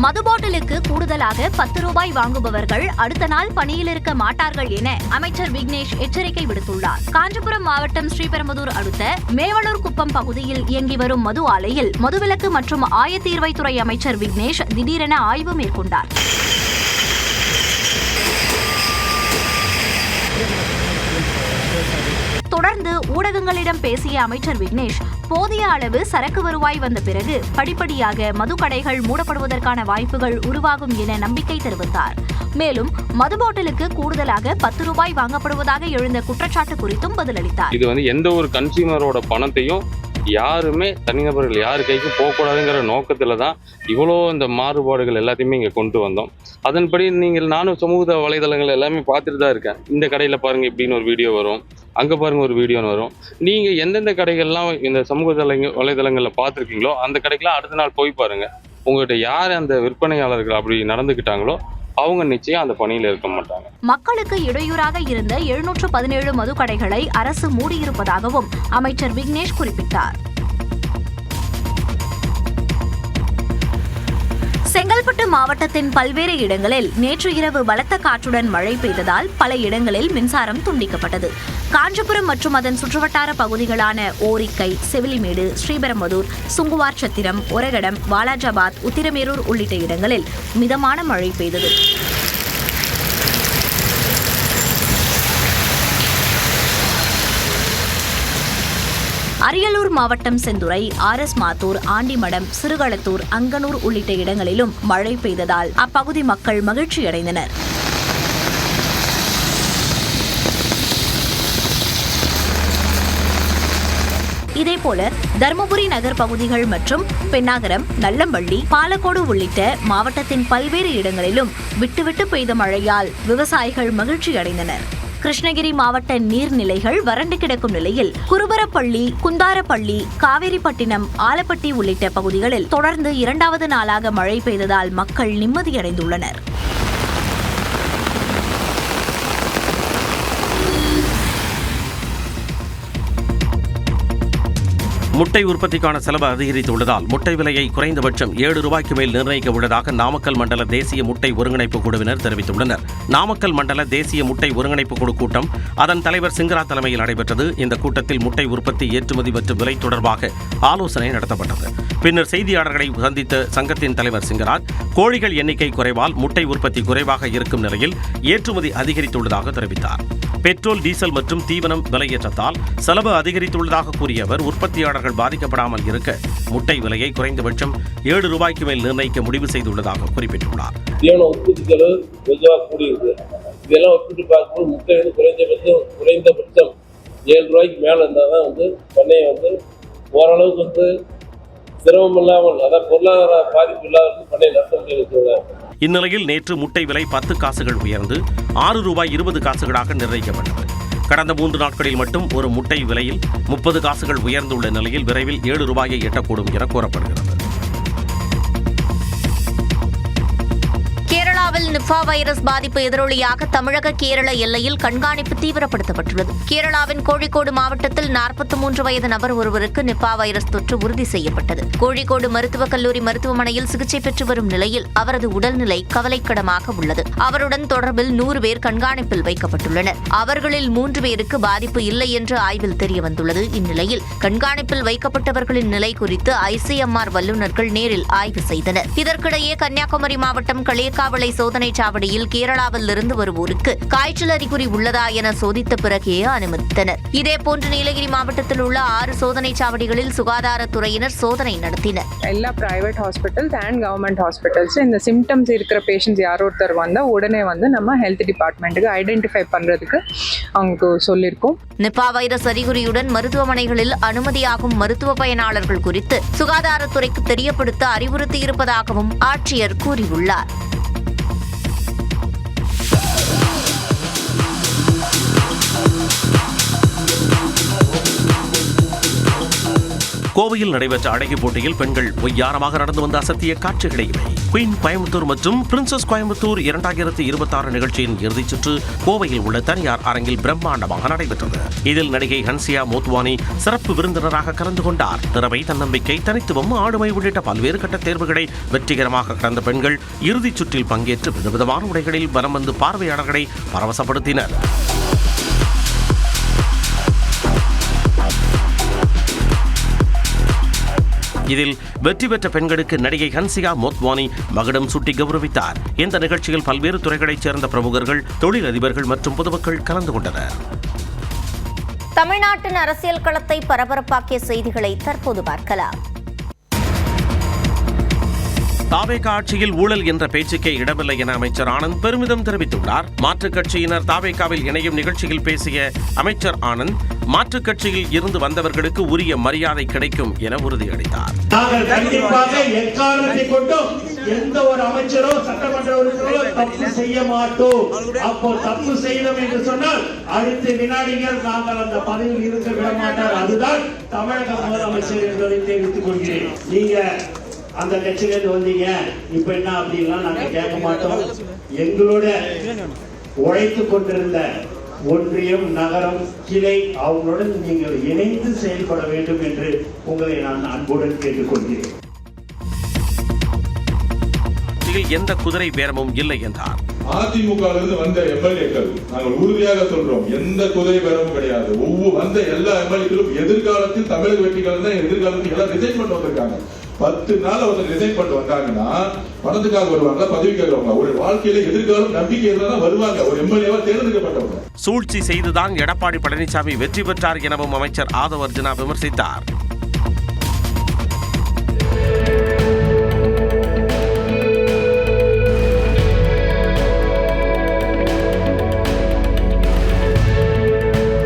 மது பாட்டிலுக்கு கூடுதலாக 10 ரூபாய் வாங்குபவர்கள் அடுத்த நாள் பணியில் இருக்க மாட்டார்கள் என அமைச்சர் விக்னேஷ் எச்சரிக்கை விடுத்துள்ளார். காஞ்சிபுரம் மாவட்டம் ஸ்ரீபெரும்புதூர் அடுத்த மேவலூர் குப்பம் பகுதியில் இயங்கி வரும் மது ஆலையில் மதுவிலக்கு மற்றும் ஆயத்தீர்வைத்துறை அமைச்சர் விக்னேஷ் திடீரென ஆய்வு மேற்கொண்டார். தொடர்ந்து ஊடகங்களிடம் பேசிய அமைச்சர் விக்னேஷ், போதிய அளவு சரக்கு வருவாய் வந்த பிறகு படிப்படியாக மதுக்கடைகள் மூடப்படுவதற்கான வாய்ப்புகள் உருவாகும் என நம்பிக்கை தெரிவித்தார். மேலும் மது பாட்டிலுக்கு கூடுதலாக 10 ரூபாய் வாங்கப்படுவதாக எழுந்த குற்றச்சாட்டு குறித்தும் பதிலளித்தார். இது எந்த ஒரு கன்சியூமரோட பணத்தையும் யாருமே தனிநபர்கள் யாரு கைக்கும் போகக்கூடாதுங்கிற நோக்கத்துல தான் இவ்வளோ இந்த மாறுபாடுகள் எல்லாத்தையுமே இங்கே கொண்டு வந்தோம். அதன்படி நானும் சமூக வலைதளங்கள் எல்லாமே பார்த்துட்டு தான் இருக்கேன். இந்த கடையில் பாருங்க இப்படின்னு ஒரு வீடியோ வரும், அங்கே பாருங்க ஒரு வீடியோன்னு வரும். நீங்கள் எந்தெந்த கடைகள்லாம் இந்த சமூக வலைதளங்களில் பார்த்துருக்கீங்களோ அந்த கடைக்கெல்லாம் அடுத்த நாள் போய் பாருங்க. உங்கள்கிட்ட யார் அந்த விற்பனையாளர்கள் அப்படி நடந்துக்கிட்டாங்களோ அவங்க நிச்சயம் அந்த பணியில் இருக்க மாட்டாங்க. மக்களுக்கு இடையூறாக இருந்த 717 மதுக்கடைகளை அரசு மூடியிருப்பதாகவும் அமைச்சர் விக்னேஷ் குறிப்பிட்டார். செங்கல்பட்டு மாவட்டத்தின் பல்வேறு இடங்களில் நேற்று இரவு பலத்த காற்றுடன் மழை பெய்ததால் பல இடங்களில் மின்சாரம் துண்டிக்கப்பட்டது. காஞ்சிபுரம் மற்றும் அதன் சுற்றுவட்டார பகுதிகளான ஓரிக்கை, செவிலிமேடு, ஸ்ரீபெரும்புதூர், சுங்குவார் சத்திரம், ஒரகடம், வாலாஜாபாத், உத்திரமேரூர் உள்ளிட்ட இடங்களில் மிதமான மழை பெய்தது. அரியலூர் மாவட்டம் செந்துறை, ஆர்எஸ் மாத்தூர், ஆண்டிமடம், சிறுகளத்தூர், அங்கனூர் உள்ளிட்ட இடங்களிலும் மழை பெய்ததால் அப்பகுதி மக்கள் மகிழ்ச்சியடைந்தனர். இதேபோல தருமபுரி நகர் பகுதிகள் மற்றும் பென்னாகரம், நல்லம்பள்ளி, பாலக்கோடு உள்ளிட்ட மாவட்டத்தின் பல்வேறு இடங்களிலும் விட்டுவிட்டு பெய்த மழையால் விவசாயிகள் மகிழ்ச்சியடைந்தனர். கிருஷ்ணகிரி மாவட்ட நீர்நிலைகள் வறண்டு கிடக்கும் நிலையில் குருபரப்பள்ளி, குந்தாரப்பள்ளி, காவேரிப்பட்டினம், ஆலப்பட்டி உள்ளிட்ட பகுதிகளில் தொடர்ந்து 2வது நாளாக மழை பெய்ததால் மக்கள் நிம்மதியடைந்துள்ளனர். முட்டை உற்பத்திக்கான செலவு அதிகரித்துள்ளதால் முட்டை விலையை குறைந்தபட்சம் 7 ரூபாய்க்கு மேல் நிர்ணயிக்க உள்ளதாக நாமக்கல் மண்டல தேசிய முட்டை ஒருங்கிணைப்பு குழுவினர் தெரிவித்துள்ளனர். நாமக்கல் மண்டல தேசிய முட்டை ஒருங்கிணைப்பு குழு கூட்டம் அதன் தலைவர் சிங்கரா தலைமையில் நடைபெற்றது. இந்த கூட்டத்தில் முட்டை உற்பத்தி, ஏற்றுமதி மற்றும் விலை தொடர்பாக ஆலோசனை நடத்தப்பட்டது. பின்னர் செய்தியாளர்களை சந்தித்த சங்கத்தின் தலைவர் சிங்கராஜ், கோழிகள் எண்ணிக்கை குறைவால் முட்டை உற்பத்தி குறைவாக இருக்கும் நிலையில் ஏற்றுமதி அதிகரித்துள்ளதாக தெரிவித்தார். பெட்ரோல், டீசல் மற்றும் தீவனம் விலையேற்றத்தால் செலவு அதிகரித்துள்ளதாக கூறிய அவர், உற்பத்தியாளர்கள் பாதிக்கப்படாமல் இருக்க முட்டை விலையை குறைந்தபட்சம் 7 ரூபாய்க்கு மேல் நிர்ணயிக்க முடிவு செய்துள்ளதாக குறிப்பிட்டுள்ளார். தீவன உற்பத்தி செலவு கொஞ்சமாக கூடியிருக்கு. இதெல்லாம் ஒப்பிட்டு பார்க்கும்போது முட்டை குறைந்தபட்சம் 7 ரூபாய்க்கு மேலே இருந்தால் தான் பண்ணையை ஓரளவுக்கு சிரமம் இல்லாமல், அதாவது பொருளாதார பாதிப்பு இல்லாத பண்ணை நடத்த முடியும். இந்நிலையில் நேற்று முட்டை விலை 10 காசுகள் உயர்ந்து 6 ரூபாய் 20 காசுகளாக நிர்ணயிக்கப்பட்டது. கடந்த 3 நாட்களில் மட்டும் ஒரு முட்டை விலையில் 30 காசுகள் உயர்ந்துள்ள நிலையில் விரைவில் 7 ரூபாயை எட்டக்கூடும் என கூறப்படுகிறது. கேரளாவில் நிபா வைரஸ் பாதிப்பு எதிரொலியாக தமிழக கேரள எல்லையில் கண்காணிப்பு தீவிரப்படுத்தப்பட்டுள்ளது. கேரளாவின் கோழிக்கோடு மாவட்டத்தில் 43 வயது நபர் ஒருவருக்கு நிபா வைரஸ் தொற்று உறுதி செய்யப்பட்டது. கோழிக்கோடு மருத்துவக் கல்லூரி மருத்துவமனையில் சிகிச்சை பெற்று வரும் நிலையில் அவரது உடல்நிலை கவலைக்கிடமாக உள்ளது. அவருடன் தொடர்பில் 100 பேர் கண்காணிப்பில் வைக்கப்பட்டுள்ளனர். அவர்களில் 3 பேருக்கு பாதிப்பு இல்லை என்று ஆய்வில் தெரியவந்துள்ளது. இந்நிலையில் கண்காணிப்பில் வைக்கப்பட்டவர்களின் நிலை குறித்து ஐசிஎம்ஆர் வல்லுநர்கள் நேரில் ஆய்வு செய்தனர். இதற்கிடையே கன்னியாகுமரி மாவட்டம் களியக்காவிளை சோதனை சாவடியில் கேரளாவில் இருந்து வருவோருக்கு காய்ச்சல் அறிகுறி உள்ளதா என சோதித்த பிறகே அனுமதித்தனர். இதேபோன்று நீலகிரி மாவட்டத்தில் உள்ள 6 சோதனை சாவடிகளில் சுகாதாரத்துறையினர் சோதனை நடத்தினர். எல்லா private hospitals and government hospitals இந்த சிம்டம்ஸ் இருக்கிற பேஷண்ட்ஸ் யாரோ ஒருத்தர் வந்தால் உடனே நம்ம ஹெல்த் டிபார்ட்மெண்ட்டுக்கு ஐடென்டிஃபை பண்ணுறதுக்கு அவங்களுக்கு சொல்லியிருக்கோம். நிபா வைரஸ் அறிகுறியுடன் மருத்துவமனைகளில் அனுமதியாகும் மருத்துவ பயனாளர்கள் குறித்து சுகாதாரத்துறைக்கு தெரியப்படுத்த அறிவுறுத்தியிருப்பதாகவும் ஆட்சியர் கூறியுள்ளார். கோவையில் நடைபெற்ற அழகி போட்டியில் பெண்கள் ஒய்யாரமாக நடந்து வந்த அசத்திய காட்சிகளை இவை. குயின் கோயம்புத்தூர் மற்றும் பிரின்சஸ் கோயம்புத்தூர் 2026 நிகழ்ச்சியின் இறுதிச் சுற்று கோவையில் உள்ள தனியார் அரங்கில் பிரம்மாண்டமாக நடைபெற்றது. இதில் நடிகை ஹன்சியா மோத்வானி சிறப்பு விருந்தினராக கலந்து கொண்டார். திறமை, தன்னம்பிக்கை, தனித்துவம், ஆளுமை உள்ளிட்ட பல்வேறு கட்ட தேர்வுகளை வெற்றிகரமாக கடந்த பெண்கள் இறுதிச் சுற்றில் பங்கேற்று விதவிதமான உடைகளில் வலம் வந்து பார்வையாளர்களை பரவசப்படுத்தினர். இதில் வெற்றி பெற்ற பெண்களுக்கு நடிகை ஹன்சியா மோத்வானி மகுடம் சூட்டி கௌரவித்தார். இந்த நிகழ்ச்சியில் பல்வேறு துறைகளைச் சேர்ந்த பிரமுகர்கள், தொழிலதிபர்கள் மற்றும் பொதுமக்கள் கலந்து கொண்டனர். தமிழ்நாட்டின் அரசியல் களத்தை பரபரப்பாக்கிய செய்திகளை தற்போது பார்க்கலாம். தாவேகா ஆட்சியில் ஊழல் என்ற பேச்சுக்கே இடமில்லை என அமைச்சர் ஆனந்த் பெருமிதம் தெரிவித்துள்ளார். மாற்றுக் கட்சியினர் தாவேகாவில் இணையும் நிகழ்ச்சியில் பேசிய அமைச்சர் ஆனந்த், மாற்றுக் கட்சியில் இருந்து வந்தவர்களுக்கு உரிய மரியாதை கிடைக்கும் என உறுதியளித்தார். நாங்கள் கண்டிப்பாக எக்காரணத்தை கொண்டும் எந்த ஒரு அமைச்சரோ சட்டமன்ற உறுப்பினரோ தப்பு செய்ய மாட்டோம். அப்போ தப்பு செய்தோம் என்று சொன்னால் அடுத்த வினாடிகள் நாங்கள் அந்த பதவியில் இருக்க விட மாட்டார். அதுதான் தமிழக முதலமைச்சர் என்பதை தெரிவித்துக் கொள்கிறேன். நீங்க அந்த கட்சியிலிருந்து வந்தீங்க, இப்ப என்ன அப்படின்லாம் நாங்க கேட்க மாட்டோம். எங்களோட உழைத்துக் கொண்டிருந்த ஒன்றியம், நகரம், கிளை அவங்களுடன் நீங்கள் இணைந்து செயல்பட வேண்டும் என்று உங்களை நான் அன்புடன் கேட்டுக்கொள்கிறேன். எந்த குதிரை பேரமும் இல்லை என்றார். அதிமுகவிலிருந்து வந்த எம்எல்ஏக்கள் நாங்கள் உறுதியாக சொல்றோம், எந்த குதிரை பேரமும் கிடையாது. வந்த எல்லா எம்எல்ஏக்களும் எதிர்காலத்தில் தமிழக வெற்றிகள் தான் எதிர்காலத்தில் எல்லாம் ரிசைன் பண்ண வந்திருக்காங்க. 10 நாள் அவங்க ரிசைன் பண்ணிட்டு வந்தாங்கன்னா பணத்துக்காக வருவாங்க, பதவிக்காக வருவாங்க. ஒரு வாழ்க்கையில எதிர்காலம் நம்பிக்கை இருந்தாலும் வருவாங்க. ஒரு எம்எல்ஏவா தேர்ந்தெடுக்கப்பட்டவங்க. சூழ்ச்சி செய்துதான் எடப்பாடி பழனிசாமி வெற்றி பெற்றார் எனவும் அமைச்சர் ஆதவ் அர்ஜுனா விமர்சித்தார்.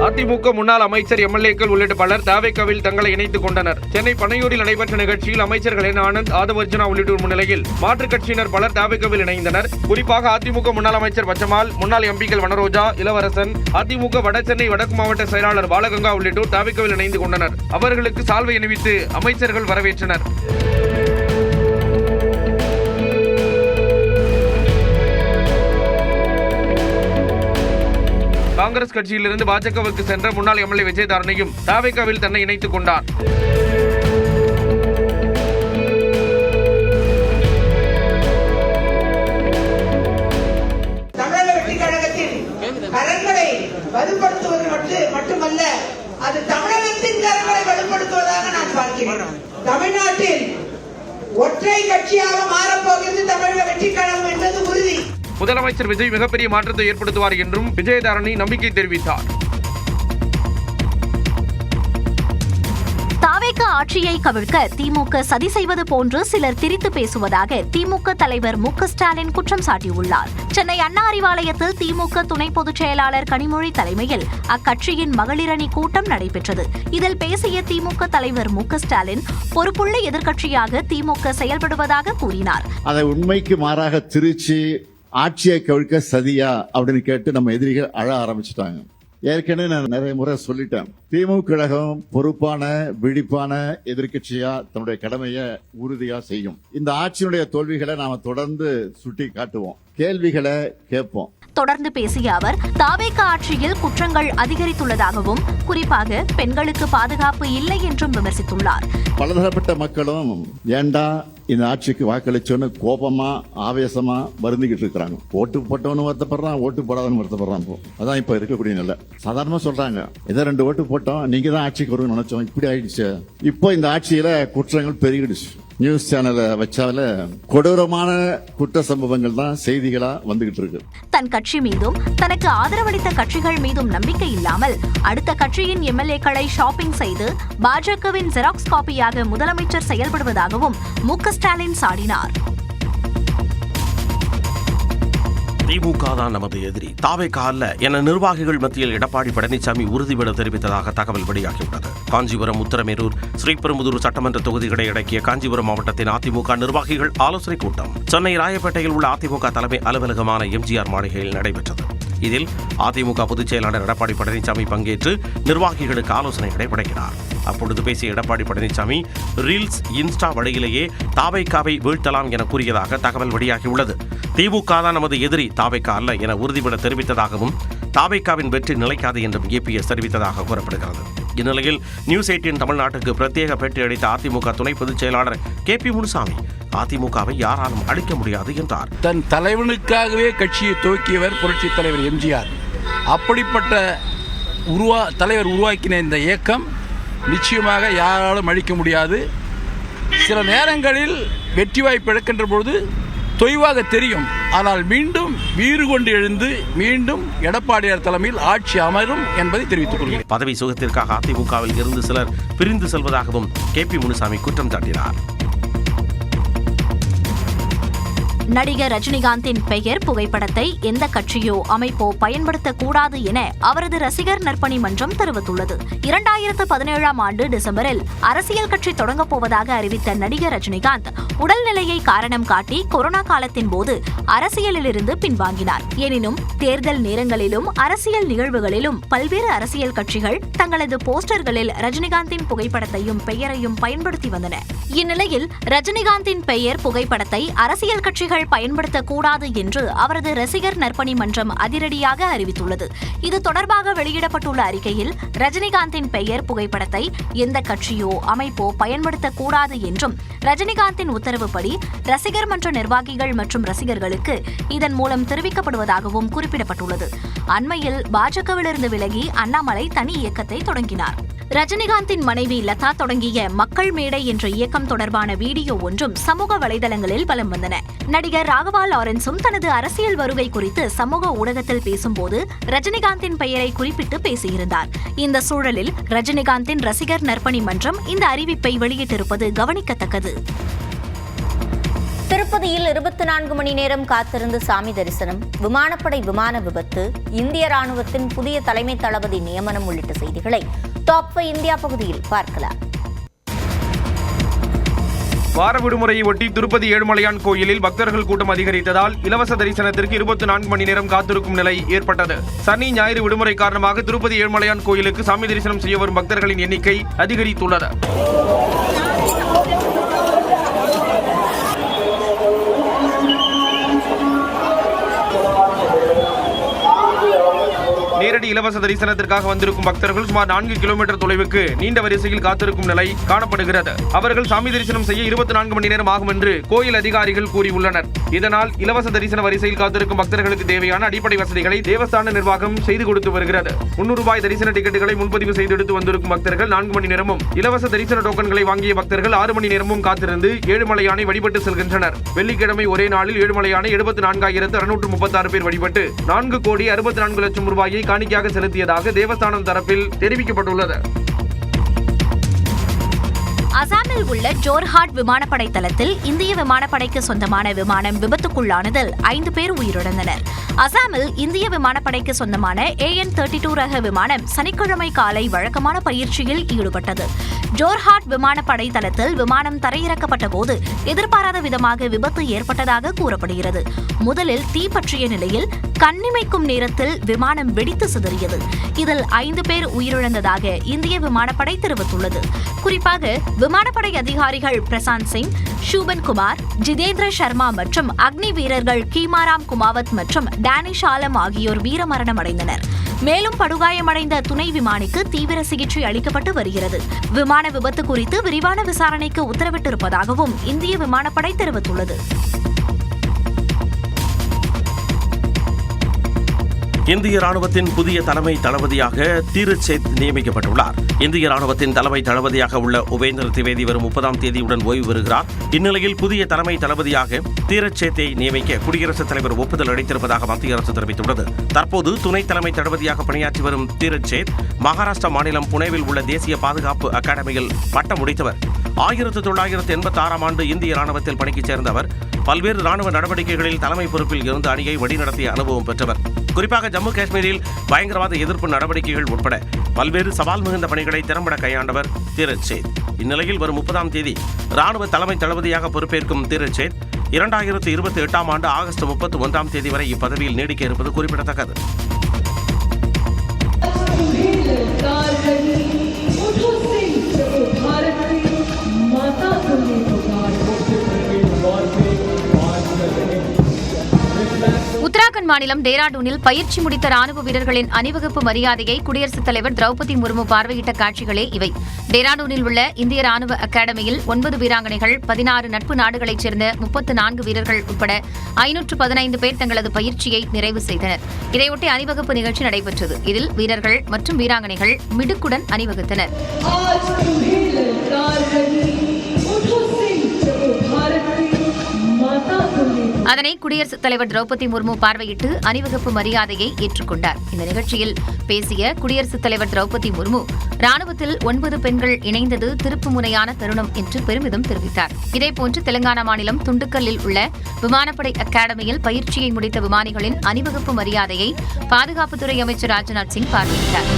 அதிமுக முன்னாள் அமைச்சர், எம்எல்ஏக்கள் உள்ளிட்ட பலர் தாவேகாவில் தங்களை இணைத்துக் கொண்டனர். சென்னை பனையூரில் நடைபெற்ற நிகழ்ச்சியில் அமைச்சர்கள் என் ஆனந்த், ஆதவ் அர்ஜுனா உள்ளிட்டோர் முன்னிலையில் மாற்றுக் கட்சியினர் பலர் தாவேகாவில் இணைந்தனர். குறிப்பாக அதிமுக முன்னாள் அமைச்சர் பச்சமால், முன்னாள் எம்பிக்கள் வனரோஜா, இளவரசன், அதிமுக வடசென்னை வடக்கு மாவட்ட செயலாளர் பாலகங்கா உள்ளிட்டோர் தாவேகாவில் இணைந்து கொண்டனர். அவர்களுக்கு சால்வை அணிவித்து அமைச்சர்கள் வரவேற்றனர். காங்கிரஸ் கட்சியிலிருந்து பாஜகவுக்கு சென்ற முன்னாள் எம்எல்ஏ விஜயதாரணியும் தாவேகாவில் தன்னை இணைத்துக் கொண்டார். தமிழக வெற்றிக் கழகத்தின் கரங்களை வலுப்படுத்துவது மட்டுமல்ல, அது தமிழகத்தின் கரங்களை வலுப்படுத்துவதாக நான் பார்க்கிறேன். தமிழ்நாட்டில் ஒற்றை கட்சியாக மாறப்போகிறது தமிழக வெற்றிக் கழகம் என்பது உறுதி. முதலமைச்சர் விஜய் மிகப்பெரிய மாற்றத்தை ஏற்படுத்துவார் என்றும் விஜயதாரணி நம்பிக்கை தெரிவித்தார். தாவேகா ஆட்சியை கவிழ்க்க திமுக சதி செய்வது போன்று சிலர் திரித்து பேசுவதாக திமுக தலைவர் மு.க. ஸ்டாலின் குற்றம் சாட்டியுள்ளார். சென்னை அண்ணா அறிவாலயத்தில் திமுக துணை பொதுச் செயலாளர் கனிமொழி தலைமையில் அக்கட்சியின் மகளிரணி கூட்டம் நடைபெற்றது. இதில் பேசிய திமுக தலைவர் மு.க. ஸ்டாலின், பொறுப்புள்ள எதிர்க்கட்சியாக திமுக செயல்படுவதாக கூறினார். அதை உண்மைக்கு மாறாக திருச்சி ஆட்சியை கவிழ்க்க சதியா அப்படின்னு கேட்டு நம்ம எதிரிகள் அழ ஆரம்பிச்சுட்டாங்க. ஏற்கனவே நான் நிறைய முறை சொல்லிட்டேன், திமுக கழகம் பொறுப்பான விழிப்பான எதிர்க்கட்சியா தன்னுடைய கடமையை உறுதியா செய்யும். இந்த ஆட்சியினுடைய தோல்விகளை நாம தொடர்ந்து சுட்டி காட்டுவோம், கேள்விகளை கேட்போம். தொடர்ந்து பேசிய அவர், தாவேகா ஆட்சியில் குற்றங்கள் அதிகரித்துள்ளதாகவும், குறிப்பாக பெண்களுக்கு பாதுகாப்பு இல்லை என்றும் விமர்சித்துள்ளார். பலதரப்பட்ட மக்களும் ஏண்டா இந்த ஆட்சிக்கு வாக்களிச்சோன்னு கோபமா ஆவேசமா வருந்திக்கிட்டு இருக்கிறாங்க. ஓட்டு போட்டவனு வருத்தப்படுறான், ஓட்டு போடாதவனு வருத்தப்படுறான். அதான் இப்ப இருக்கக்கூடிய நிலை. சாதாரணமா சொல்றாங்க, ஏதோ 2 ஓட்டு போட்டோம், நீங்க தான் ஆட்சிக்கு வரும்னு நினைச்சோம், இப்படி ஆயிடுச்சு. இப்போ இந்த ஆட்சியில குற்றங்கள் பெருகிடுச்சு. நியூஸ் சேனலை வச்சால கொடூரமான குற்ற சம்பவங்கள் தான் செய்திகளா வந்துகிட்டு இருக்கு. தன் கட்சி மீதும் தனக்கு ஆதரவளித்த கட்சிகள் மீதும் நம்பிக்கை இல்லாமல் அடுத்த கட்சியின் எம்எல்ஏக்களை ஷாப்பிங் செய்து பாஜகவின் ஜெராக்ஸ் காப்பியாக முதலமைச்சர் செயல்படுவதாகவும் மு.க. ஸ்டாலின் சாடினார். திமுக தான் நமது எதிரி, தாவேகா அல்ல என நிர்வாகிகள் மத்தியில் எடப்பாடி பழனிசாமி உறுதிபட தெரிவித்ததாக தகவல் வெளியாகியுள்ளது. காஞ்சிபுரம், உத்தரமேரூர், ஸ்ரீபெரும்புதூர் சட்டமன்ற தொகுதிகளை அடக்கிய காஞ்சிபுரம் மாவட்டத்தின் அதிமுக நிர்வாகிகள் ஆலோசனைக் கூட்டம் சென்னை ராயப்பேட்டையில் உள்ள அதிமுக தலைமை அலுவலகமான எம்ஜிஆர் மாளிகையில் நடைபெற்றது. இதில் அதிமுக பொதுச் செயலாளர் எடப்பாடி பழனிசாமி பங்கேற்று நிர்வாகிகளுக்கு ஆலோசனைகளை வழங்கினார். அப்பொழுது பேசிய எடப்பாடி பழனிசாமி ரீல்ஸ், இன்ஸ்டா வழியிலேயே தாவேகாவை வீழ்த்தலாம் என கூறியதாக தகவல் வெளியாகியுள்ளது. திமுக தான் நமது எதிரி, தாவேகா அல்ல என உறுதிபட தெரிவித்ததாகவும் தாவேகாவின் வெற்றி நிலைக்காது என்றும் EPS தெரிவித்ததாக கூறப்படுகிறது. இந்நிலையில் நியூஸ் 18 தமிழ்நாட்டுக்கு பிரத்யேக பேட்டி அளித்த அதிமுக துணை பொதுச் செயலாளர் KP முனுசாமி அதிமுகவை யாராலும் அழிக்க முடியாது என்றார். தன் தலைவனுக்காகவே கட்சியை துவக்கியவர் புரட்சித் தலைவர் எம்ஜிஆர். அப்படிப்பட்ட தலைவர் உருவாக்கின இந்த இயக்கம் நிச்சயமாக யாராலும் அழிக்க முடியாது. சில நேரங்களில் வெற்றி வாய்ப்பு இழக்கின்ற பொழுது தொய்வாக தெரியும். ஆனால் மீண்டும் வீறு கொண்டு எழுந்து மீண்டும் எடப்பாடியார் தலைமையில் ஆட்சி அமரும் என்பதை தெரிவித்துக் கொள்கிறேன். பதவி சுகத்திற்காக அதிமுகவில் இருந்து சிலர் பிரிந்து செல்வதாகவும் KP முனுசாமி குற்றம் சாட்டினார். நடிகர் ரஜினிகாந்தின் பெயர், புகைப்படத்தை எந்த கட்சியோ அமைப்போ பயன்படுத்தக்கூடாது என அவரது ரசிகர் நற்பணி மன்றம் தெரிவித்துள்ளது. 2017ஆம் ஆண்டு டிசம்பரில் அரசியல் கட்சி தொடங்கப் போவதாக அறிவித்த நடிகர் ரஜினிகாந்த் உடல்நிலையை காரணம் காட்டி கொரோனா காலத்தின் போது அரசியலிலிருந்து பின்வாங்கினார். எனினும் தேர்தல் நேரங்களிலும் அரசியல் நிகழ்வுகளிலும் பல்வேறு அரசியல் கட்சிகள் தங்களது போஸ்டர்களில் ரஜினிகாந்தின் புகைப்படத்தையும் பெயரையும் பயன்படுத்தி வந்தன. இந்நிலையில் ரஜினிகாந்தின் பெயர், புகைப்படத்தை அரசியல் கட்சிகள் பயன்படுத்தக்கூடாது என்று அவரது ரசிகர் நற்பணி மன்றம் அதிரடியாக அறிவித்துள்ளது. இது தொடர்பாக வெளியிடப்பட்டுள்ள அறிக்கையில் ரஜினிகாந்தின் பெயர், புகைப்படத்தை எந்த கட்சியோ அமைப்போ பயன்படுத்தக்கூடாது என்றும் ரஜினிகாந்தின் உத்தரவுப்படி ரசிகர் மன்ற நிர்வாகிகள் மற்றும் ரசிகர்களுக்கு இதன் மூலம் தெரிவிக்கப்படுவதாகவும் குறிப்பிடப்பட்டுள்ளது. அண்மையில் பாஜகவிலிருந்து விலகி அண்ணாமலை தனி இயக்கத்தை தொடங்கினார். ரஜினிகாந்தின் மனைவி லதா தொடங்கிய மக்கள் மேடை என்ற இயக்கம் தொடர்பான வீடியோ ஒன்றும் சமூக வலைதளங்களில் வலம் வந்தன. நடிகர் ராகவா லாரன்ஸும் தனது அரசியல் வருகை குறித்து சமூக ஊடகத்தில் பேசும்போது ரஜினிகாந்தின் பெயரை குறிப்பிட்டு பேசியிருந்தார். இந்த சூழலில் ரஜினிகாந்தின் ரசிகர் நற்பணி மன்றம் இந்த அறிவிப்பை வெளியிட்டிருப்பது கவனிக்கத்தக்கது. திருப்பதியில் 24 மணி நேரம் காத்திருந்து சாமி தரிசனம், விமானப்படை விமான விபத்து, இந்திய ராணுவத்தின் புதிய தலைமை தளபதி நியமனம் உள்ளிட்ட செய்திகளை டாப் 5 இந்தியா பகுதியில் பார்க்கலாம். வார விடுமுறையை ஒட்டி திருப்பதி ஏழுமலையான் கோயிலில் பக்தர்கள் கூட்டம் அதிகரித்ததால் இலவச தரிசனத்திற்கு 24 மணி நேரம் காத்திருக்கும் நிலை ஏற்பட்டது. சனி, ஞாயிறு விடுமுறை காரணமாக திருப்பதி ஏழுமலையான் கோயிலுக்கு சாமி தரிசனம் செய்ய வரும் பக்தர்களின் எண்ணிக்கை அதிகரித்துள்ளது. நேரடி இலவச தரிசனத்திற்காக வந்திருக்கும் பக்தர்கள் சுமார் 4 கிலோமீட்டர் தொலைவுக்கு நீண்ட வரிசையில் காத்திருக்கும் நிலை காணப்படுகிறது. அவர்கள் சாமி தரிசனம் செய்ய 24 மணி நேரம் ஆகும் என்று கோயில் அதிகாரிகள் கூறியுள்ளனர். இதனால் இலவச தரிசன வரிசையில் காத்திருக்கும் பக்தர்களுக்கு தேவையான அடிப்படை வசதிகளை தேவஸ்தான நிர்வாகம் செய்து கொடுத்து வருகிறது. 300 ரூபாய் தரிசன டிக்கெட்டுகளை முன்பதிவு செய்து எடுத்து வந்திருக்கும் பக்தர்கள் 4 மணி நேரமும், இலவச தரிசன டோக்கன்களை வாங்கிய பக்தர்கள் 6 மணி நேரமும் காத்திருந்து ஏழுமலையானை வழிபட்டு செல்கின்றனர். வெள்ளிக்கிழமை ஒரே நாளில் ஏழுமலையானை 74,636 பேர் வழிபட்டு 4,64 லட்சம் ரூபாயை காணிக்கையாக செலுத்தியதாக தேவஸ்தானம் தரப்பில் தெரிவிக்கப்பட்டுள்ளது. அசாமில் உள்ள ஜோர்ஹாட் விமானப்படை தளத்தில் இந்திய விமானப்படைக்கு சொந்தமான விமானம் விபத்துக்குள்ளானதில் 5 பேர் உயிரிழந்தனர். அசாமில் இந்திய விமானப்படைக்கு சொந்தமான AN-32 ரக விமானம் சனிக்கிழமை காலை வழக்கமான பயிற்சியில் ஈடுபட்டது. ஜோர்ஹாட் விமானப்படை தளத்தில் விமானம் தரையிறக்கப்பட்ட போது எதிர்பாராத விதமாக விபத்து ஏற்பட்டதாக கூறப்படுகிறது. முதலில் தீ பற்றிய நிலையில் கண்ணிமைக்கும் நேரத்தில் விமானம் வெடித்து சிதறியது. இதில் 5 பேர் உயிரிழந்ததாக இந்திய விமானப்படை தெரிவித்துள்ளது. குறிப்பாக விமானப்படை அதிகாரிகள் பிரசாந்த் சிங், ஷூபன் குமார், ஜிதேந்திர சர்மா மற்றும் அக்னி வீரர்கள் கீமாராம் குமாவத் மற்றும் டேனிஷ் ஆலம் ஆகியோர் வீரமரணம் அடைந்தனர். மேலும் படுகாயமடைந்த துணை விமானிக்கு தீவிர சிகிச்சை அளிக்கப்பட்டு வருகிறது. விமான விபத்து குறித்து விரிவான விசாரணைக்கு உத்தரவிட்டிருப்பதாகவும் இந்திய விமானப்படை தெரிவித்துள்ளது. இந்திய ராணுவத்தின் புதிய தலைமை தளபதியாக தீரத் சேத் நியமிக்கப்பட்டுள்ளார். இந்திய ராணுவத்தின் தலைமை தளபதியாக உள்ள உபேந்திர திவேதி வரும் 30ஆம் தேதியுடன் ஓய்வு பெறுகிறார். இந்நிலையில் புதிய தலைமை தளபதியாக தீரத் சேத்தை நியமிக்க குடியரசுத் தலைவர் ஒப்புதல் அளித்திருப்பதாக மத்திய அரசு தெரிவித்துள்ளது. தற்போது துணை தலைமை தளபதியாக பணியாற்றி வரும் தீரத் சேத் மகாராஷ்டிரா மாநிலம் புனேவில் உள்ள தேசிய பாதுகாப்பு அகாடமியில் பட்டம் முடித்தவர். 1986ஆம் ஆண்டு இந்திய ராணுவத்தில் பணிக்கு சேர்ந்தவர். பல்வேறு ராணுவ நடவடிக்கைகளில் தலைமை பொறுப்பில் இருந்து அணியை வழிநடத்திய அனுபவம் பெற்றவர். குறிப்பாக ஜம்மு காஷ்மீரில் பயங்கரவாத எதிர்ப்பு நடவடிக்கைகள் உட்பட பல்வேறு சவால் மிகுந்த பணிகளை திறம்பட கையாண்டவர் தீரத் சேத். இந்நிலையில் வரும் 30ஆம் தேதி ராணுவ தலைமை தளபதியாக பொறுப்பேற்கும் தீரத் சேத் 2028ஆம் ஆண்டு ஆகஸ்ட் 31ஆம் தேதி வரை இப்பதவியில் நீடிக்க இருப்பது குறிப்பிடத்தக்கது. உத்தராகண்ட் மாநிலம் டேராடூனில் பயிற்சி முடித்த ராணுவ வீரர்களின் அணிவகுப்பு மரியாதையை குடியரசுத் தலைவர் திரௌபதி முர்மு பார்வையிட்ட காட்சிகளே இவை. டேராடூனில் உள்ள இந்திய ராணுவ அகாடமியில் 9 வீராங்கனைகள், 16 நட்பு நாடுகளைச் சேர்ந்த 34 வீரர்கள் உட்பட 515 பேர் தங்களது பயிற்சியை நிறைவு செய்தனர். இதையொட்டி அணிவகுப்பு நிகழ்ச்சி நடைபெற்றது. இதில் வீரர்கள் மற்றும் வீராங்கனைகள் மிடுக்குடன் அணிவகுத்தனர். அதனை குடியரசுத் தலைவர் திரௌபதி முர்மு பார்வையிட்டு அணிவகுப்பு மரியாதையை ஏற்றுக்கொண்டார். இந்த நிகழ்ச்சியில் பேசிய குடியரசுத் தலைவர் திரௌபதி முர்மு, ராணுவத்தில் 9 பெண்கள் இணைந்தது திருப்பு முனையான தருணம் என்று பெருமிதம் தெரிவித்தார். இதேபோன்று தெலங்கானா மாநிலம் துண்டுக்கல்லில் உள்ள விமானப்படை அகாடமியில் பயிற்சியை முடித்த விமானிகளின் அணிவகுப்பு மரியாதையை பாதுகாப்புத்துறை அமைச்சர் ராஜ்நாத் சிங் பார்வையிட்டார்.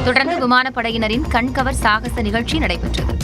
தொடர்ந்து விமானப்படையினரின் கண்கவர் சாகச நிகழ்ச்சி நடைபெற்றது.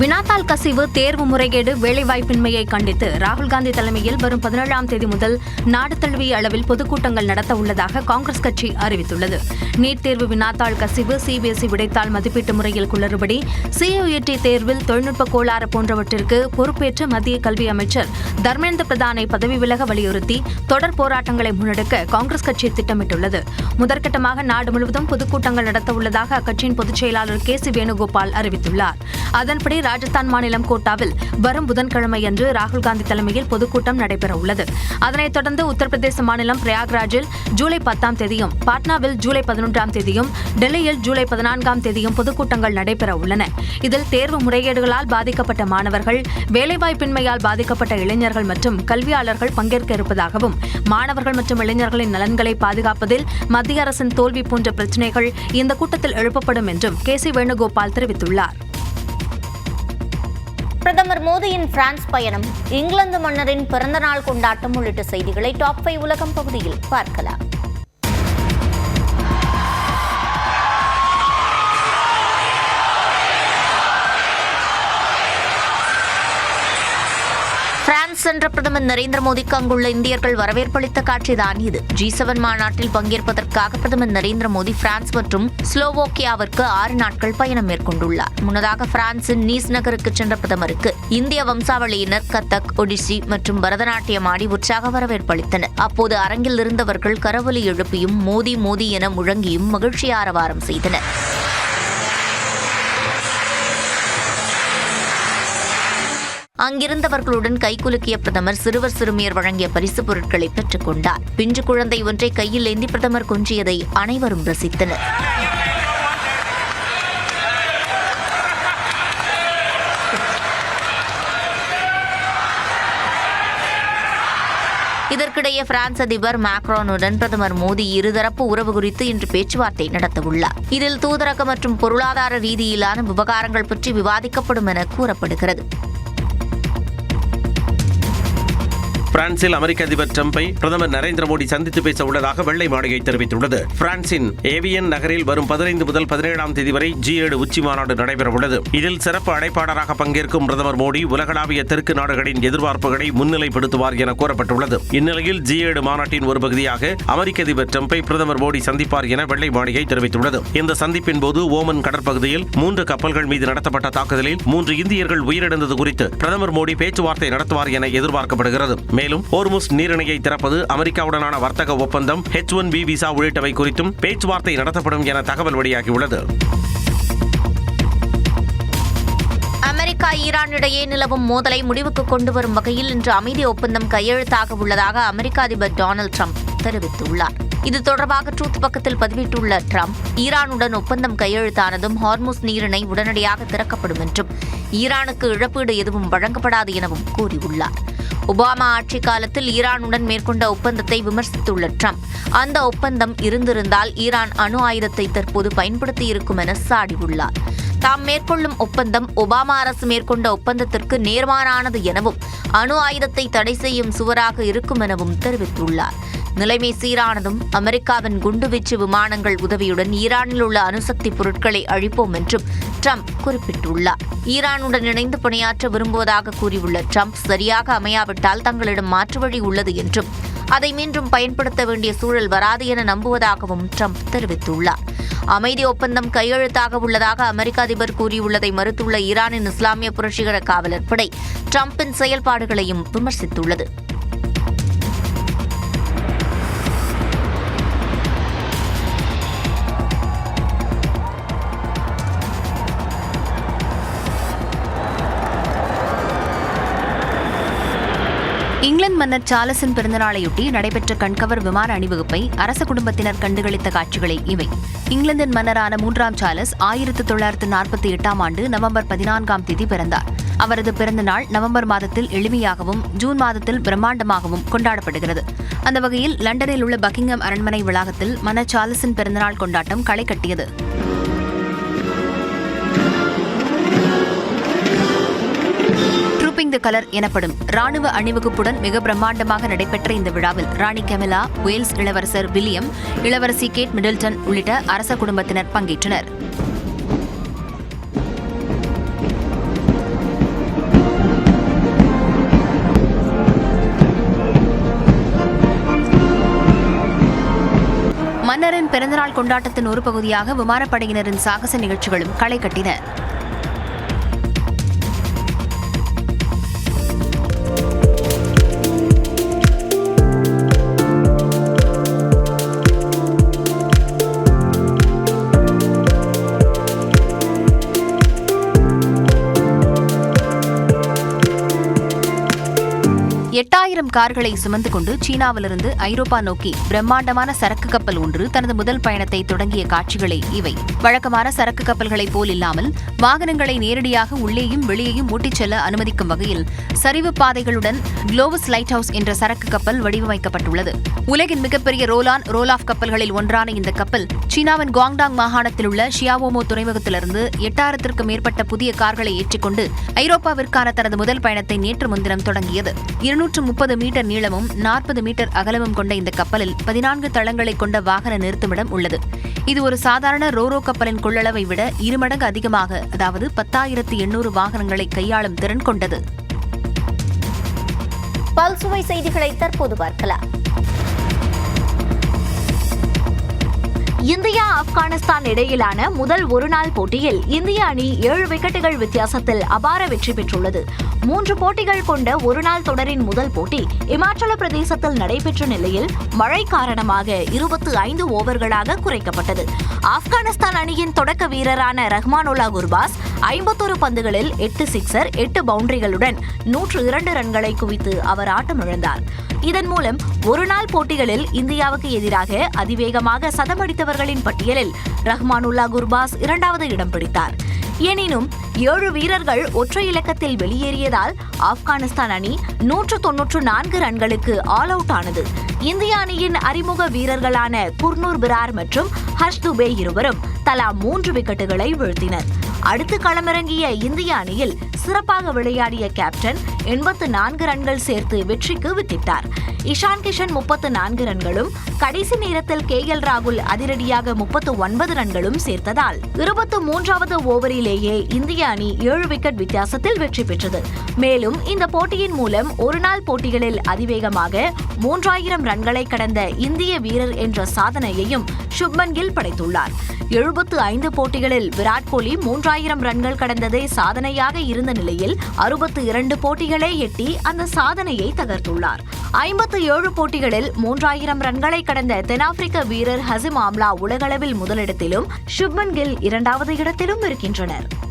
வினாத்தாள் கசிவு, தேர்வு முறைகேடு, வேலைவாய்ப்பின்மையை கண்டித்து ராகுல் காந்தி தலைமையில் வரும் 17ஆம் தேதி முதல் நாடு தழுவிய அளவில் பொதுக்கூட்டங்கள் நடத்த உள்ளதாக காங்கிரஸ் கட்சி அறிவித்துள்ளது. நீட் தேர்வு வினாத்தாள் கசிவு, சிபிஎஸ்இ விடைத்தாள் மதிப்பீட்டு முறையில் குளறுபடி, சியுஇடி தேர்வில் தொழில்நுட்ப கோளாறு போன்றவற்றிற்கு பொறுப்பேற்ற மத்திய கல்வி அமைச்சர் தர்மேந்திர பிரதானை பதவி விலக வலியுறுத்தி தொடர் போராட்டங்களை முன்னெடுக்க காங்கிரஸ் கட்சி திட்டமிட்டுள்ளது. முதற்கட்டமாக நாடு முழுவதும் பொதுக்கூட்டங்கள் நடத்த உள்ளதாக அக்கட்சியின் பொதுச் செயலாளர் கே.சி. வேணுகோபால் அறிவித்துள்ளார். அதன்படி ராஜஸ்தான் மாநிலம் கோட்டாவில் வரும் புதன்கிழமையன்று ராகுல் காந்தி தலைமையில் பொதுக்கூட்டம் நடைபெற உள்ளது. அதனைத் தொடர்ந்து உத்தரப்பிரதேச மாநிலம் பிரயாக்ராஜில் ஜூலை 10ஆம் தேதியும், பாட்னாவில் ஜூலை 11ஆம் தேதியும், டெல்லியில் ஜூலை 14ஆம் தேதியும் பொதுக்கூட்டங்கள் நடைபெற உள்ளன. இதில் தேர்வு முறைகேடுகளால் பாதிக்கப்பட்ட மாணவர்கள், வேலைவாய்ப்பின்மையால் பாதிக்கப்பட்ட இளைஞர்கள் மற்றும் கல்வியாளர்கள் பங்கேற்க இருப்பதாகவும், மாணவர்கள் மற்றும் இளைஞர்களின் நலன்களை பாதுகாப்பதில் மத்திய அரசின் தோல்வி போன்ற பிரச்சினைகள் இந்த கூட்டத்தில் எழுப்பப்படும் என்றும் கே.சி. வேணுகோபால் தெரிவித்துள்ளார். பிரதமர் மோடியின் பிரான்ஸ் பயணம், இங்கிலாந்து மன்னரின் பிறந்தநாள் கொண்டாட்டம் உள்ளிட்ட செய்திகளை டாப் 5 உலகம் பகுதியில் பார்க்கலாம். பிரான்ஸ் சென்ற பிரதமர் நரேந்திர மோடிக்கு அங்குள்ள இந்தியர்கள் வரவேற்பளித்த காட்சிதான் இது. G7 மாநாட்டில் பங்கேற்பதற்காக பிரதமர் நரேந்திர மோடி பிரான்ஸ் மற்றும் ஸ்லோவோக்கியாவிற்கு 6 நாட்கள் பயணம் மேற்கொண்டுள்ளார். முன்னதாக பிரான்சின் நீஸ் நகருக்கு சென்ற பிரதமருக்கு இந்திய வம்சாவளியினர் கதக், ஒடிசி மற்றும் பரதநாட்டியம் ஆடி உற்சாக வரவேற்பளித்தனர். அப்போது அரங்கில் இருந்தவர்கள் கரவொலி எழுப்பியும் மோடி மோடி என முழங்கியும் மகிழ்ச்சி ஆரவாரம் செய்தனர். அங்கிருந்தவர்களுடன் கைகுலுக்கிய பிரதமர் சிறுவர் சிறுமியர் வழங்கிய பரிசுப் பொருட்களை பெற்றுக் கொண்டார். பிஞ்சு குழந்தை ஒன்றை கையில் ஏந்தி பிரதமர் கொஞ்சியதை அனைவரும் ரசித்தனர். இதற்கிடையே பிரான்ஸ் அதிபர் மேக்ரானுடன் பிரதமர் மோடி இருதரப்பு உறவு குறித்து இன்று பேச்சுவார்த்தை நடத்தவுள்ளார். இதில் தூதரக மற்றும் பொருளாதார ரீதியிலான விவகாரங்கள் பற்றி விவாதிக்கப்படும் என கூறப்படுகிறது. பிரான்சில் அமெரிக்க அதிபர் டிரம்பை பிரதமர் நரேந்திர மோடி சந்தித்து பேச உள்ளதாக வெள்ளை மாளிகை தெரிவித்துள்ளது. பிரான்சின் ஏவியன் நகரில் வரும் 15 முதல் 17ஆம் தேதி வரை G7 உச்சி மாநாடு நடைபெறவுள்ளது. இதில் சிறப்பு அழைப்பாளராக பங்கேற்கும் பிரதமர் மோடி உலகளாவிய தெற்கு நாடுகளின் எதிர்பார்ப்புகளை முன்னிலைப்படுத்துவார் என கூறப்பட்டுள்ளது. இந்நிலையில் G7 மாநாட்டின் ஒரு பகுதியாக அமெரிக்க அதிபர் டிரம்பை பிரதமர் மோடி சந்திப்பார் என வெள்ளை மாளிகை தெரிவித்துள்ளது. இந்த சந்திப்பின் போது ஓமன் கடற்பகுதியில் 3 கப்பல்கள் மீது நடத்தப்பட்ட தாக்குதலில் 3 இந்தியர்கள் உயிரிழந்தது குறித்து பிரதமர் மோடி பேச்சுவார்த்தை நடத்துவார் என எதிர்பார்க்கப்படுகிறது. மேலும் ஹோர்முஸ் நீரிணையை திறப்பது, அமெரிக்காவுடனான வர்த்தக ஒப்பந்தம், H1B விசா உள்ளிட்டவை குறித்தும் பேச்சுவார்த்தை நடத்தப்படும் என தகவல் வெளியாகியுள்ளது. அமெரிக்கா ஈரான் இடையே நிலவும் மோதலை முடிவுக்கு கொண்டு வரும் வகையில் இன்று அமைதி ஒப்பந்தம் கையெழுத்தாக உள்ளதாக அமெரிக்க அதிபர் டொனால்டு ட்ரம்ப் தெரிவித்துள்ளார். இது தொடர்பாக ட்ரூத் பக்கத்தில் பதிவிட்டுள்ள ட்ரம்ப், ஈரானுடன் ஒப்பந்தம் கையெழுத்தானதும் ஹார்முஸ் நீரிணை உடனடியாக திறக்கப்படும் என்றும் ஈரானுக்கு இழப்பீடு எதுவும் வழங்கப்படாது எனவும் கூறியுள்ளார். ஒபாமா ஆட்சி காலத்தில் ஈரானுடன் மேற்கொண்ட ஒப்பந்தத்தை விமர்சித்துள்ள ட்ரம்ப், அந்த ஒப்பந்தம் இருந்திருந்தால் ஈரான் அணு ஆயுதத்தை தற்போது பயன்படுத்தியிருக்கும் என சாடியுள்ளார். தாம் மேற்கொள்ளும் ஒப்பந்தம் ஒபாமா அரசு மேற்கொண்ட ஒப்பந்தத்திற்கு நேர்மாறானது எனவும் அணு ஆயுதத்தை தடை செய்யும் சுவராக இருக்கும் எனவும் தெரிவித்துள்ளார். நிலைமை சீரானதும் அமெரிக்காவின் குண்டுவீச்சு விமானங்கள் உதவியுடன் ஈரானில் உள்ள அணுசக்தி பொருட்களை அழிப்போம் என்றும் ட்ரம்ப் குறிப்பிட்டுள்ளார். ஈரானுடன் இணைந்து பணியாற்ற விரும்புவதாக கூறியுள்ள ட்ரம்ப் சரியாக அமையாவிட்டால் தங்களிடம் மாற்று வழி உள்ளது என்றும் அதை மீண்டும் பயன்படுத்த வேண்டிய சூழல் வராது என நம்புவதாகவும் ட்ரம்ப் தெரிவித்துள்ளார். அமைதி ஒப்பந்தம் கையெழுத்தாக உள்ளதாக அமெரிக்க அதிபர் கூறியுள்ளதை மறுத்துள்ள ஈரானின் இஸ்லாமிய புரட்சிகர காவலர் படை ட்ரம்பின் செயல்பாடுகளையும் விமர்சித்துள்ளது. இங்கிலாந்து மன்னர் சார்லஸின் பிறந்தநாளையொட்டி நடைபெற்ற கண்கவர் விமான அணிவகுப்பை அரச குடும்பத்தினர் கண்டுகளித்த காட்சிகளே இவை. இங்கிலாந்தின் மன்னரான 3ஆம் சார்லஸ் 1948ஆம் ஆண்டு நவம்பர் 14ஆம் தேதி பிறந்தார். அவரது பிறந்த நாள் நவம்பர் மாதத்தில் எளிமையாகவும் ஜூன் மாதத்தில் பிரம்மாண்டமாகவும் கொண்டாடப்படுகிறது. அந்த வகையில் லண்டனில் உள்ள பக்கிங்ஹாம் அரண்மனை வளாகத்தில் மன்னர் சார்லஸின் பிறந்தநாள் கொண்டாட்டம் களை கட்டியது. தி கலர் எனப்படும் ராணுவ அணிவகுப்புடன் மிக பிரம்மாண்டமாக நடைபெற்ற இந்த விழாவில் ராணி கெமிலா, வேல்ஸ் இளவரசர் வில்லியம், இளவரசி கேட் மிடில்டன் உள்ளிட்ட அரச குடும்பத்தினர் பங்கேற்றனர். மன்னரின் பிறந்தநாள் கொண்டாட்டத்தின் ஒரு பகுதியாக விமானப்படையினரின் சாகச நிகழ்ச்சிகளும் களை கட்டின. கார்களை சுமந்து கொண்டு சீனாவிலிருந்து ஐரோப்பா நோக்கி பிரம்மாண்டமான சரக்கு கப்பல் ஒன்று தனது முதல் பயணத்தை தொடங்கிய காட்சிகளே இவை. வழக்கமான சரக்கு கப்பல்களைப் போல் இல்லாமல் வாகனங்களை நேரடியாக உள்ளேயும் வெளியேயும் ஓட்டிச் செல்ல அனுமதிக்கும் வகையில் சரிவு பாதைகளுடன் குளோவஸ் லைட் ஹவுஸ் என்ற சரக்கு கப்பல் வடிவமைக்கப்பட்டுள்ளது. உலகின் மிகப்பெரிய ரோல் ஆஃப் கப்பல்களில் ஒன்றான இந்த கப்பல் சீனாவின் குவாங்டாங் மாகாணத்தில் உள்ள ஷியாவோமோ துறைமுகத்திலிருந்து 8000க்கும் மேற்பட்ட புதிய கார்களை ஏற்றிக்கொண்டு ஐரோப்பாவிற்கான தனது முதல் பயணத்தை நேற்று முன்தினம் தொடங்கியது. 230 மீட்டர் நீளமும் 40 மீட்டர் அகலமும் கொண்ட இந்த கப்பலில் 14 தளங்களை கொண்ட வாகன நிறுத்துமிடம் உள்ளது. இது ஒரு சாதாரண ரோரோ கப்பலின் கொள்ளளவை விட 2 மடங்கு அதிகமாக, அதாவது 10,800 வாகனங்களை கையாளும் திறன் கொண்டது. பல்சுவை செய்திகளை தற்போது பார்க்கலாம். இந்தியா ஆப்கானிஸ்தான் இடையிலான முதல் ஒருநாள் போட்டியில் இந்திய அணி 7 விக்கெட்டுகள் வித்தியாசத்தில் அபார வெற்றி பெற்றுள்ளது. 3 போட்டிகள் கொண்ட ஒருநாள் தொடரின் முதல் போட்டி இமாச்சல பிரதேசத்தில் நடைபெற்ற நிலையில் மழை காரணமாக 25 ஓவர்களாக குறைக்கப்பட்டது. ஆப்கானிஸ்தான் அணியின் தொடக்க வீரரான ரஹ்மானுல்லா குர்பாஸ் 51 பந்துகளில் 8 சிக்ஸர் 8 பவுண்டரிகளுடன் 102 ரன்களை குவித்து அவர் ஆட்டமிழந்தார். இதன் மூலம் ஒருநாள் போட்டிகளில் இந்தியாவுக்கு எதிராக அதிவேகமாக சதமடித்தவர்களின் பட்டியலில் ரஹ்மானுல்லா குர்பாஸ் 2வது இடம் பிடித்தார். எனினும் 7 வீரர்கள் ஒற்றை இலக்கத்தில் வெளியேறியதால் ஆப்கானிஸ்தான் அணி 194 ரன்களுக்கு ஆல் அவுட் ஆனது. இந்திய அணியின் அறிமுக வீரர்களான குர்னூர் பிரார் மற்றும் ஹர்ஷ் துபே இருவரும் தலா 3 விக்கெட்டுகளை வீழ்த்தினர். அடுத்து களமிறங்கிய இந்திய அணியில் சிறப்பாக விளையாடிய கேப்டன் 84 ரன்கள் சேர்த்து வெற்றிக்கு வித்திட்டார். இஷான் கிஷன் 34 ரன்களும் கடைசி நேரத்தில் KL ராகுல் அதிரடியாக 39 ரன்களும் சேர்த்ததால் 23வது ஓவரிலேயே இந்திய அணி 7 விக்கெட் வித்தியாசத்தில் வெற்றி பெற்றது. மேலும் இந்த போட்டியின் மூலம் ஒருநாள் போட்டிகளில் அதிவேகமாக 3000 ரன்களை கடந்த இந்திய வீரர் என்ற சாதனையையும் சுப்மன் கில் படைத்துள்ளார். 75 போட்டிகளில் விராட் கோலி 3000 ரன்கள் கடந்ததே சாதனையாக இருந்த நிலையில் 62 போட்டிகளை எட்டி அந்த சாதனையை தகர்த்துள்ளார். 57 போட்டிகளில் 3000 ரன்களை கடந்த தென்னாப்பிரிக்க வீரர் ஹசிம் ஆம்லா உலகளவில் முதலிடத்திலும் சுப்மன் கில் 2வது இடத்திலும் இருக்கின்றனர்.